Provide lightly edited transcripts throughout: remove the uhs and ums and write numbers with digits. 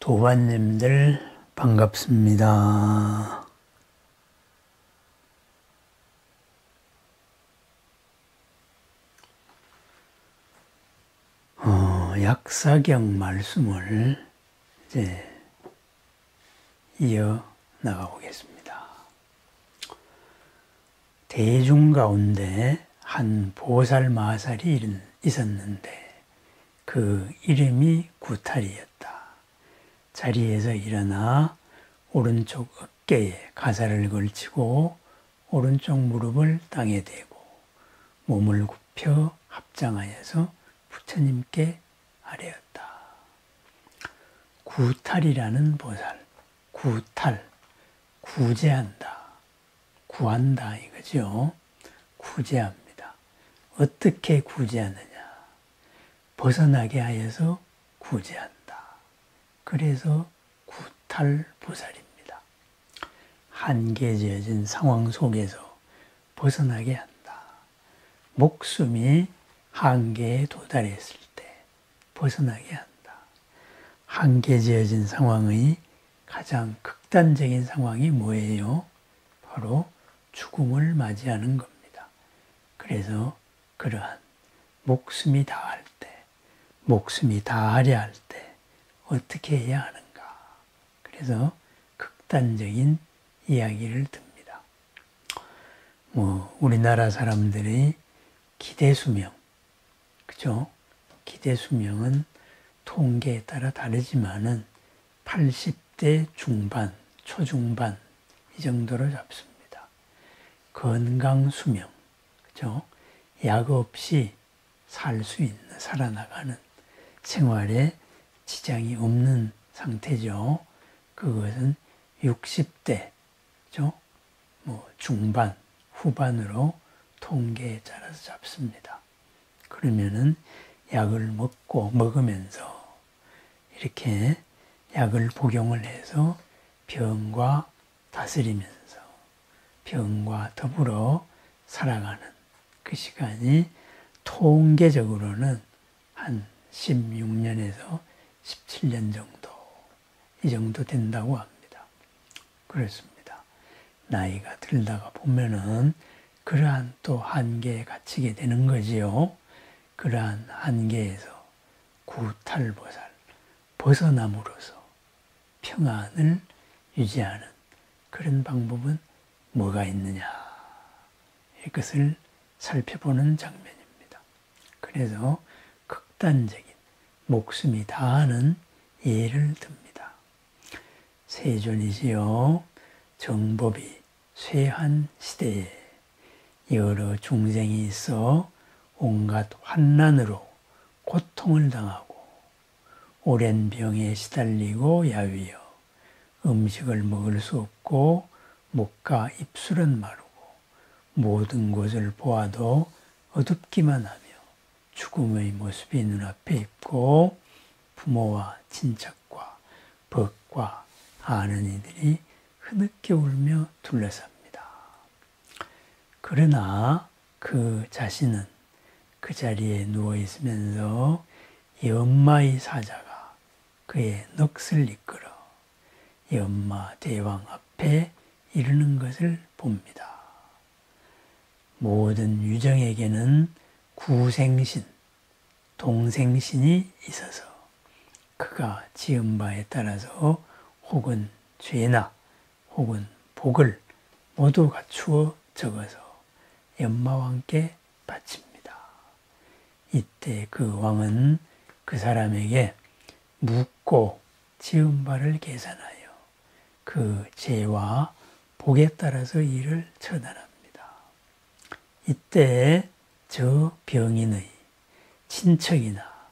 도반님들 반갑습니다. 약사경 말씀을 이제 이어 나가보겠습니다. 대중 가운데 한 보살 마살이 있었는데 그 이름이 구탈이었다. 자리에서 일어나 오른쪽 어깨에 가사를 걸치고 오른쪽 무릎을 땅에 대고 몸을 굽혀 합장하여서 부처님께 아뢰었다. 구탈이라는 보살, 구탈, 구제한다, 구한다 이거죠. 구제합니다. 어떻게 구제하느냐? 벗어나게 하여서 구제한다. 그래서 구탈보살입니다. 한계지어진 상황 속에서 벗어나게 한다. 목숨이 한계에 도달했을 때 벗어나게 한다. 한계지어진 상황의 가장 극단적인 상황이 뭐예요? 바로 죽음을 맞이하는 겁니다. 그래서 그러한 목숨이 다할 때, 목숨이 다하려 할 때 어떻게 해야 하는가? 그래서 극단적인 이야기를 듭니다. 우리나라 사람들의 기대수명, 그죠? 기대수명은 통계에 따라 다르지만은 80대 중반, 초중반 이 정도로 잡습니다. 건강수명, 그죠? 약 없이 살 수 있는, 살아나가는 생활에 지장이 없는 상태죠. 그것은 60대, 그죠? 중반, 후반으로 통계에 따라서 잡습니다. 그러면은 약을 먹으면서 이렇게 약을 복용을 해서 병과 다스리면서 병과 더불어 살아가는 그 시간이 통계적으로는 한 16년에서 17년 정도, 이 정도 된다고 합니다. 그렇습니다. 나이가 들다가 보면은 그러한 또 한계에 갇히게 되는 거지요. 그러한 한계에서 구탈보살, 벗어남으로써 평안을 유지하는 그런 방법은 뭐가 있느냐. 이것을 살펴보는 장면입니다. 그래서 극단적인 목숨이 다하는 예를 듭니다. 세존이시여 정법이 쇠한 시대에 여러 중생이 있어 온갖 환난으로 고통을 당하고 오랜 병에 시달리고 야위어 음식을 먹을 수 없고 목과 입술은 마르고 모든 곳을 보아도 어둡기만 하며 죽음의 모습이 눈앞에 있고 부모와 친척과 벗과 아는 이들이 흐느껴 울며 둘러쌉니다. 그러나 그 자신은 그 자리에 누워있으면서 연마의 사자가 그의 넋을 이끌어 연마 대왕 앞에 이르는 것을 봅니다. 모든 유정에게는 구생신, 동생신이 있어서 그가 지은 바에 따라서 혹은 죄나 혹은 복을 모두 갖추어 적어서 연마왕께 바칩니다. 이때 그 왕은 그 사람에게 묻고 지은 바를 계산하여 그 죄와 복에 따라서 이를 처단합니다. 이때 저 병인의 친척이나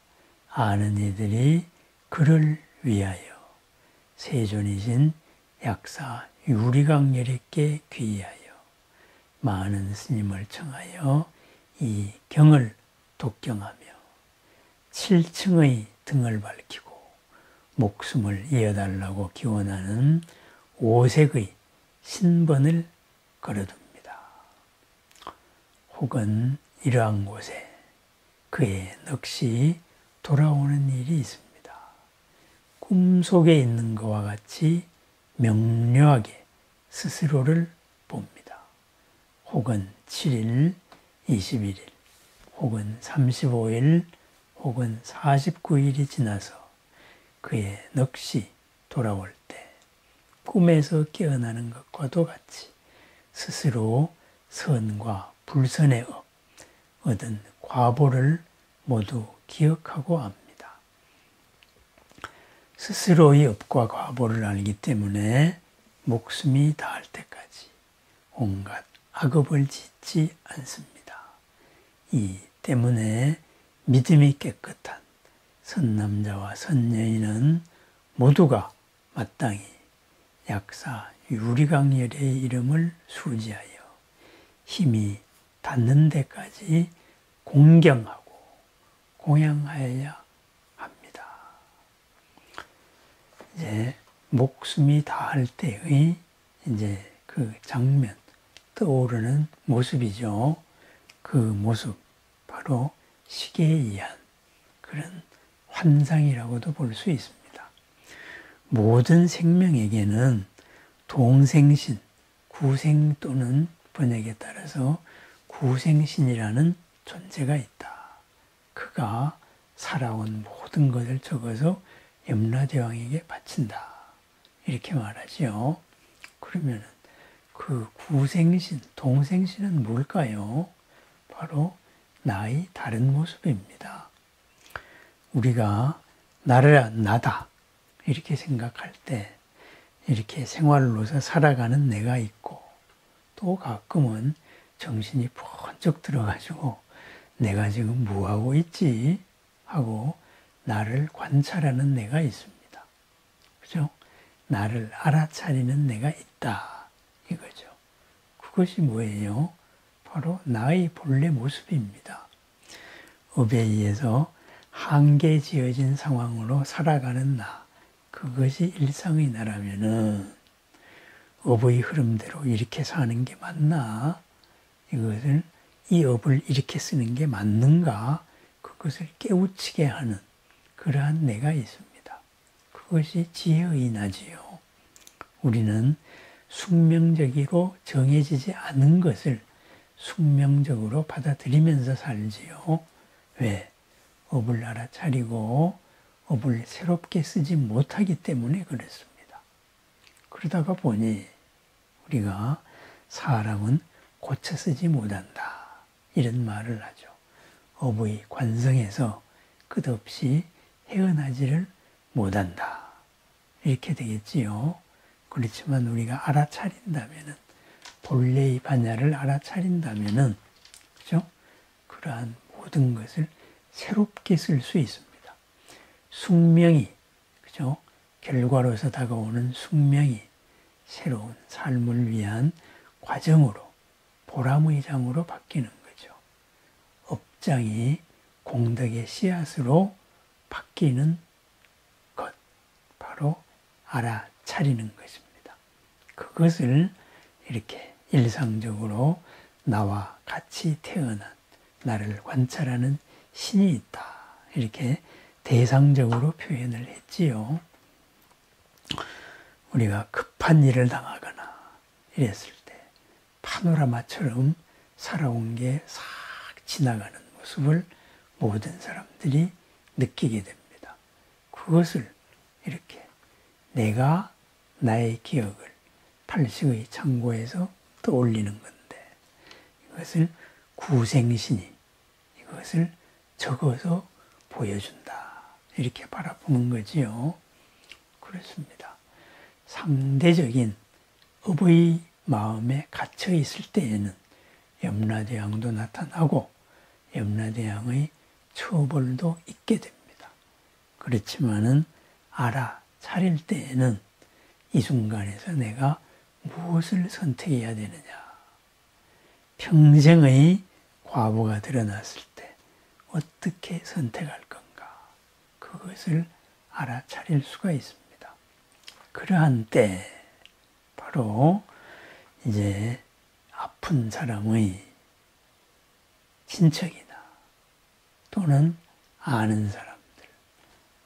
아는 이들이 그를 위하여 세존이신 약사 유리강열에게 귀의하여 많은 스님을 청하여 이 경을 독경하며 7층의 등을 밝히고 목숨을 이어달라고 기원하는 5색의 신번을 걸어둡니다. 혹은 이러한 곳에 그의 넋이 돌아오는 일이 있습니다. 꿈속에 있는 것과 같이 명료하게 스스로를 봅니다. 혹은 7일, 21일, 혹은 35일, 혹은 49일이 지나서 그의 넋이 돌아올 때 꿈에서 깨어나는 것과도 같이 스스로 선과 불선의 얻은 과보를 모두 기억하고 압니다. 스스로의 업과 과보를 알기 때문에 목숨이 닿을 때까지 온갖 악업을 짓지 않습니다. 이 때문에 믿음이 깨끗한 선남자와 선여인은 모두가 마땅히 약사 유리강열의 이름을 수지하여 힘이 닿는 데까지 공경하고 공양하여야 합니다. 이제 목숨이 닿을 때의 이제 그 장면, 떠오르는 모습이죠. 그 모습, 바로 시계에 의한 그런 환상이라고도 볼 수 있습니다. 모든 생명에게는 동생신, 구생 또는 번역에 따라서 구생신이라는 존재가 있다. 그가 살아온 모든 것을 적어서 염라대왕에게 바친다. 이렇게 말하지요. 그러면 그 구생신, 동생신은 뭘까요? 바로 나의 다른 모습입니다. 우리가 나를 나다 이렇게 생각할 때 이렇게 생활로서 살아가는 내가 있고 또 가끔은 정신이 번쩍 들어가지고 내가 지금 뭐하고 있지? 하고 나를 관찰하는 내가 있습니다. 그죠? 나를 알아차리는 내가 있다. 이거죠. 그것이 뭐예요? 바로 나의 본래 모습입니다. 업에 의해서 한계 지어진 상황으로 살아가는 나. 그것이 일상의 나라면은 업의 흐름대로 이렇게 사는 게 맞나? 이것을 이 업을 이렇게 쓰는 게 맞는가? 그것을 깨우치게 하는 그러한 내가 있습니다. 그것이 지혜의 나지요. 우리는 숙명적으로 정해지지 않은 것을 숙명적으로 받아들이면서 살지요. 왜? 업을 알아차리고 업을 새롭게 쓰지 못하기 때문에 그렇습니다. 그러다가 보니 우리가 사람은 고쳐 쓰지 못한다. 이런 말을 하죠. 업의 관성에서 끝없이 헤어나지를 못한다. 이렇게 되겠지요. 그렇지만 우리가 알아차린다면은, 본래의 반야를 알아차린다면은, 그죠? 그러한 모든 것을 새롭게 쓸 수 있습니다. 숙명이, 그죠? 결과로서 다가오는 숙명이 새로운 삶을 위한 과정으로, 보람의 장으로 바뀌는 거죠. 업장이 공덕의 씨앗으로 바뀌는 것, 바로 알아차리는 것입니다. 그것을 이렇게 일상적으로 나와 같이 태어난 나를 관찰하는 신이 있다. 이렇게 대상적으로 표현을 했지요. 우리가 급한 일을 당하거나 이랬을 때 파노라마처럼 살아온 게 싹 지나가는 모습을 모든 사람들이 느끼게 됩니다. 그것을 이렇게 내가 나의 기억을 팔식의 창고에서 떠올리는 건데 이것을 구생신이 이것을 적어서 보여준다. 이렇게 바라보는 거지요. 그렇습니다. 상대적인 업의 마음에 갇혀 있을 때에는 염라대왕도 나타나고 염라대왕의 처벌도 있게 됩니다. 그렇지만은 알아차릴 때에는 이 순간에서 내가 무엇을 선택해야 되느냐. 평생의 과보가 드러났을 때 어떻게 선택할 건가. 그것을 알아차릴 수가 있습니다. 그러한 때 바로 이제 아픈 사람의 친척이나 또는 아는 사람들,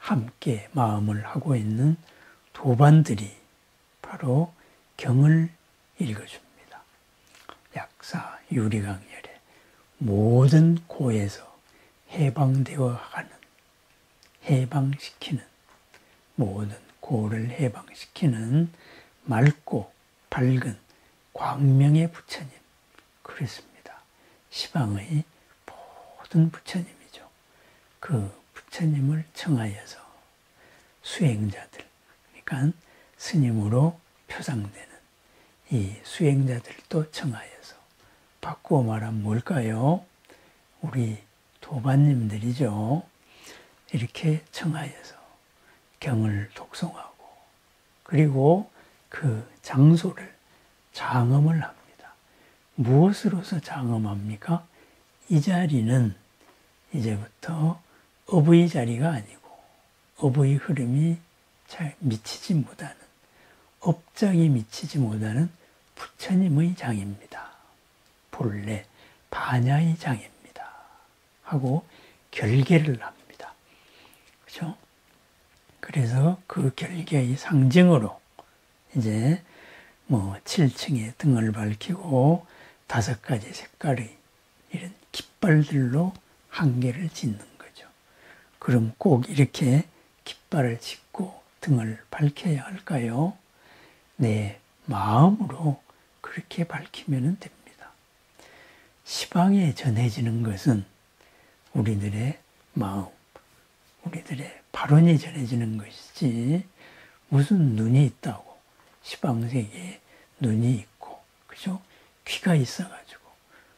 함께 마음을 하고 있는 도반들이 바로 경을 읽어줍니다. 약사 유리강열의 모든 고에서 해방되어 가는, 해방시키는, 모든 고를 해방시키는 맑고 밝은 광명의 부처님, 그렇습니다. 시방의 모든 부처님이죠. 그 부처님을 청하여서 수행자들, 그러니까 스님으로 표상되는 이 수행자들도 청하여서, 바꾸어 말하면 뭘까요? 우리 도반님들이죠. 이렇게 청하여서 경을 독송하고, 그리고 그 장소를 장엄을 합니다. 무엇으로서 장엄합니까? 이 자리는 이제부터 업의 자리가 아니고 업의 흐름이 잘 미치지 못하는, 업장이 미치지 못하는 부처님의 장입니다. 본래 반야의 장입니다. 하고 결계를 합니다. 그렇죠? 그래서 그 결계의 상징으로 이제 7층에 등을 밝히고 5가지 색깔의 이런 깃발들로 한계를 짓는 거죠. 그럼 꼭 이렇게 깃발을 짓고 등을 밝혀야 할까요? 내 마음으로 그렇게 밝히면 됩니다. 시방에 전해지는 것은 우리들의 마음, 우리들의 발언이 전해지는 것이지, 무슨 눈이 있다고 시방세계에 눈이 있고, 그죠? 귀가 있어가지고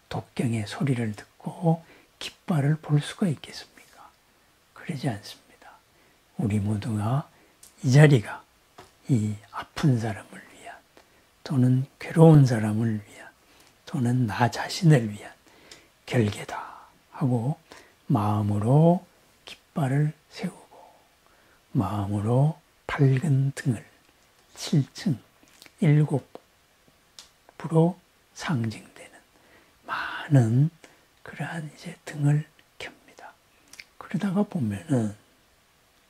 독경의 소리를 듣고 깃발을 볼 수가 있겠습니까? 그러지 않습니다. 우리 모두가 이 자리가 이 아픈 사람을 위한, 또는 괴로운 사람을 위한, 또는 나 자신을 위한 결계다 하고 마음으로 깃발을 세우고 마음으로 밝은 등을 7층 7부로 상징되는 많은 그러한 이제 등을 켭니다. 그러다가 보면은,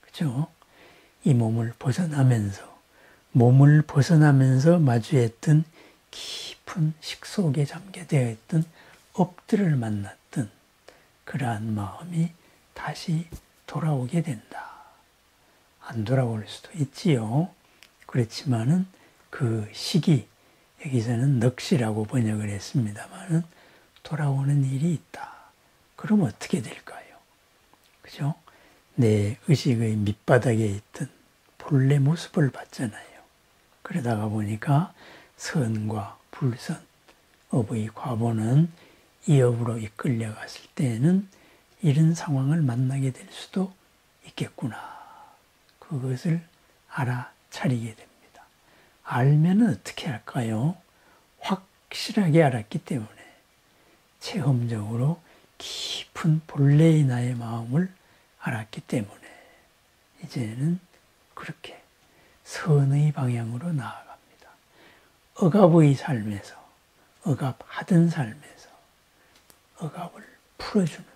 그죠? 이 몸을 벗어나면서 마주했던 깊은 식속에 잠겨되어 있던 업들을 만났던 그러한 마음이 다시 돌아오게 된다. 안 돌아올 수도 있지요. 그렇지만은 그 시기, 여기서는 넋이라고 번역을 했습니다만은 돌아오는 일이 있다. 그럼 어떻게 될까요? 그죠? 내 의식의 밑바닥에 있던 본래 모습을 봤잖아요. 그러다가 보니까 선과 불선, 업의 과보는 이 업으로 이끌려갔을 때에는 이런 상황을 만나게 될 수도 있겠구나. 그것을 알아차리게 됩니다. 알면 어떻게 할까요? 확실하게 알았기 때문에 체험적으로 깊은 본래의 나의 마음을 알았기 때문에 이제는 그렇게 선의 방향으로 나아갑니다. 억압의 삶에서, 억압하던 삶에서 억압을 풀어주는,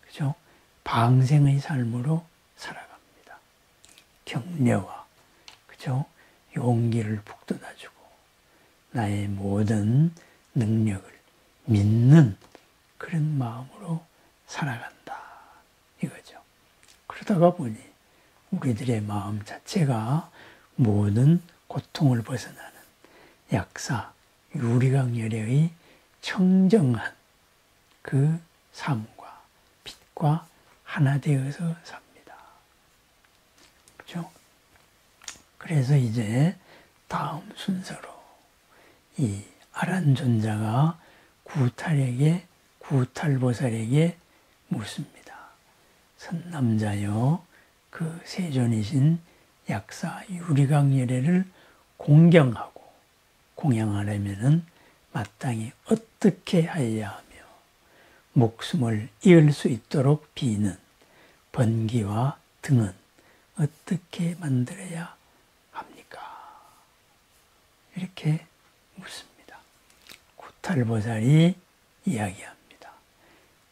그죠? 방생의 삶으로 살아갑니다. 격려와, 그죠? 용기를 북돋아주고 나의 모든 능력을 믿는 그런 마음으로 살아간다. 이거죠. 그러다가 보니 우리들의 마음 자체가 모든 고통을 벗어나는 약사 유리강열의 청정한 그 삶과 빛과 하나 되어서 삽니다. 그렇죠? 그래서 이제 다음 순서로 이 아란존자가 구탈보살에게 묻습니다. 선남자여, 그 세존이신 약사 유리강열애를 공경하고 공양하려면은 마땅히 어떻게 하여야 하며 목숨을 이을 수 있도록 비는 번기와 등은 어떻게 만들어야 합니까? 이렇게 묻습니다. 구탈보살이 이야기합니다.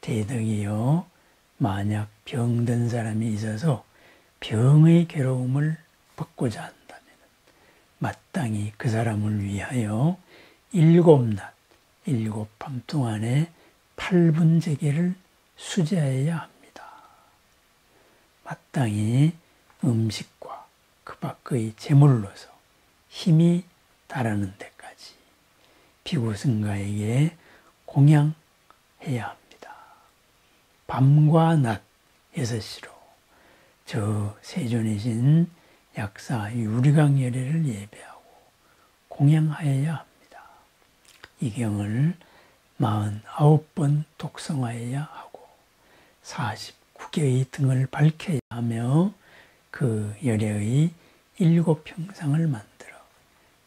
대덕이여, 만약 병든 사람이 있어서 병의 괴로움을 벗고자 한다면 마땅히 그 사람을 위하여 7낮 7밤 동안에 8분제계를 수제하여야 합니다. 마땅히 음식과 그 밖의 제물로서 힘이 달하는 데까지 비구승가에게 공양해야 합니다. 밤과 낮 6시로 저 세존이신 약사 유리강열애를 예배하고 공양하여야 합니다. 이 경을 49번 독성하여야 하고 49개의 등을 밝혀야 하며 그 열애의 7형상을 만들어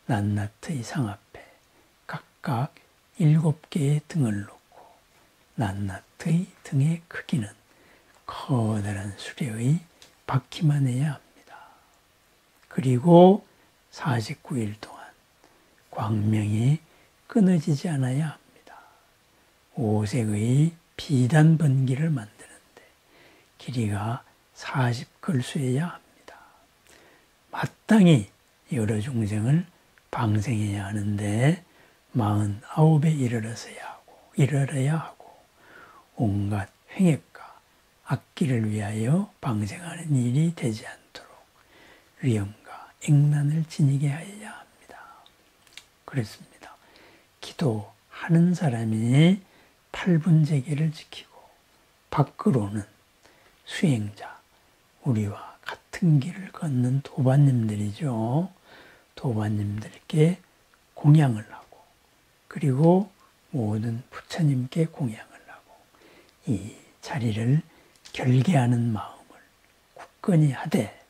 낱낱의 상 앞에 각각 7개의 등을 놓고 낱낱의 등의 크기는 커다란 수레의 바퀴만 해야 합니다. 그리고 49일 동안 광명이 끊어지지 않아야 합니다. 5색의 비단 번기를 만드는데 길이가 40걸수여야 합니다. 마땅히 여러 중생을 방생해야 하는데 49에 이르러야 하고 온갖 횡액과 악기를 위하여 방생하는 일이 되지 않도록 위험과 액난을 지니게 하여야 합니다. 그렇습니다. 기도하는 사람이 8분제계를 지키고 밖으로는 수행자, 우리와 같은 길을 걷는 도반님들이죠. 도반님들께 공양을 하고 그리고 모든 부처님께 공양을 하고 이 자리를 결계하는 마음을 굳건히 하되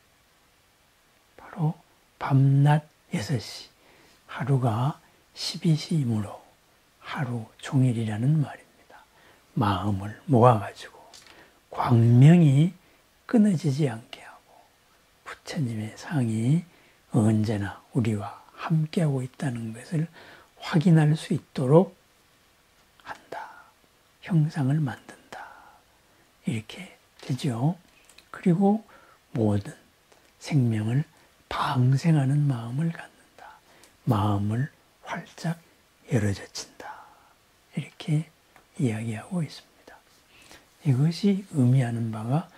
바로 밤낮 6시 하루가 12시이므로 하루 종일이라는 말입니다. 마음을 모아가지고 광명이 끊어지지 않게 하고 부처님의 상이 언제나 우리와 함께하고 있다는 것을 확인할 수 있도록 한다. 형상을 만든다. 이렇게 되죠. 그리고 모든 생명을 방생하는 마음을 갖는다. 마음을 활짝 열어젖힌다. 이렇게 이야기하고 있습니다. 이것이 의미하는 바가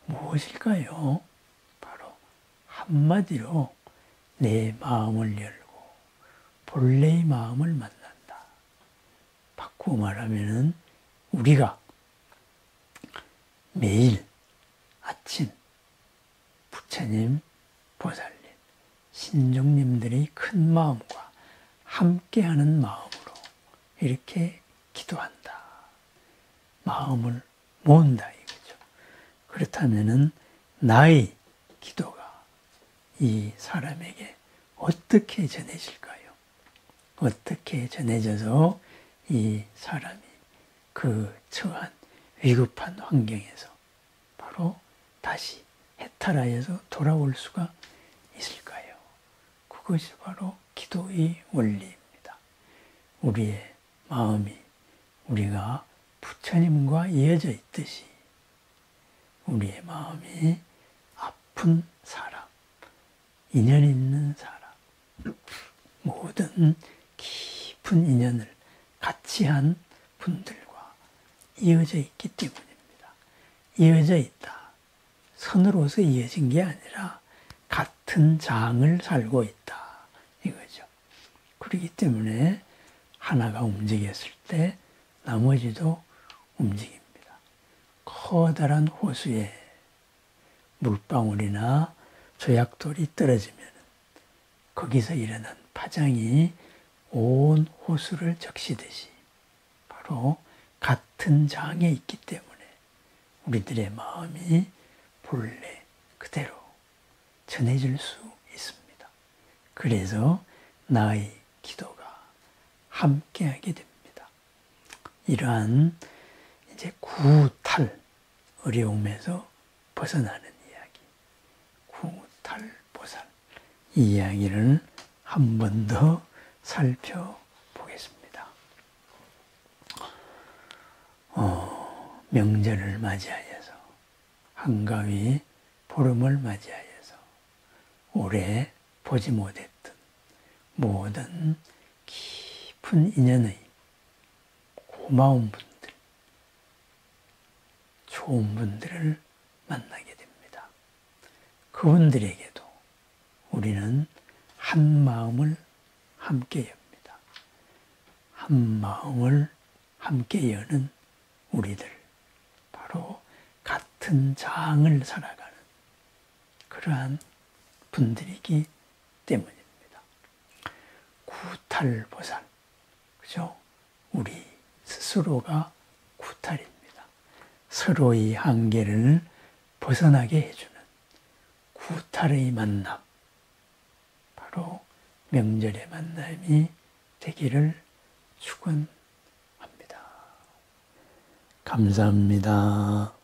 무엇일까요? 바로 한마디로 내 마음을 열고 본래의 마음을 만난다. 바꾸어 말하면은 우리가 매일 아침 부처님, 보살님, 신종님들의 큰 마음과 함께하는 마음으로 이렇게 기도한다. 마음을 모은다 이거죠. 그렇다면은 나의 기도가 이 사람에게 어떻게 전해질까요? 어떻게 전해져서 이 사람이 그 처한 위급한 환경에서 바로 다시 해탈하여서 돌아올 수가 있을까요? 그것이 바로 기도의 원리입니다. 우리의 마음이 우리가 부처님과 이어져 있듯이 우리의 마음이 아픈 사람, 인연 있는 사람, 모든 깊은 인연을 같이 한 분들과 이어져 있기 때문입니다. 이어져 있다. 선으로서 이어진 게 아니라 같은 장을 살고 있다. 이거죠. 그렇기 때문에 하나가 움직였을 때 나머지도 움직입니다. 커다란 호수에 물방울이나 조약돌이 떨어지면 거기서 일어난 파장이 온 호수를 적시듯이 바로 같은 장에 있기 때문에 우리들의 마음이 본래 그대로 전해질 수 있습니다. 그래서 나의 기도가 함께하게 됩니다. 이러한 이제 구탈 어려움에서 벗어나는 이야기, 구탈보살 이 이야기를 한 번 더 살펴보겠습니다. 명절을 맞이하여서 한가위 보름을 맞이하여서 오래 보지 못했던 모든 깊은 인연의 고마운 분들, 좋은 분들을 만나게 됩니다. 그분들에게도 우리는 한 마음을 함께 엽니다. 한 마음을 함께 여는 우리들, 바로 같은 장을 살아가는 그러한 분들이기 때문입니다. 구탈보살, 그죠? 우리 스스로가 구탈입니다. 서로의 한계를 벗어나게 해주는 구탈의 만남, 바로 명절의 만남이 되기를 축원합니다. 감사합니다.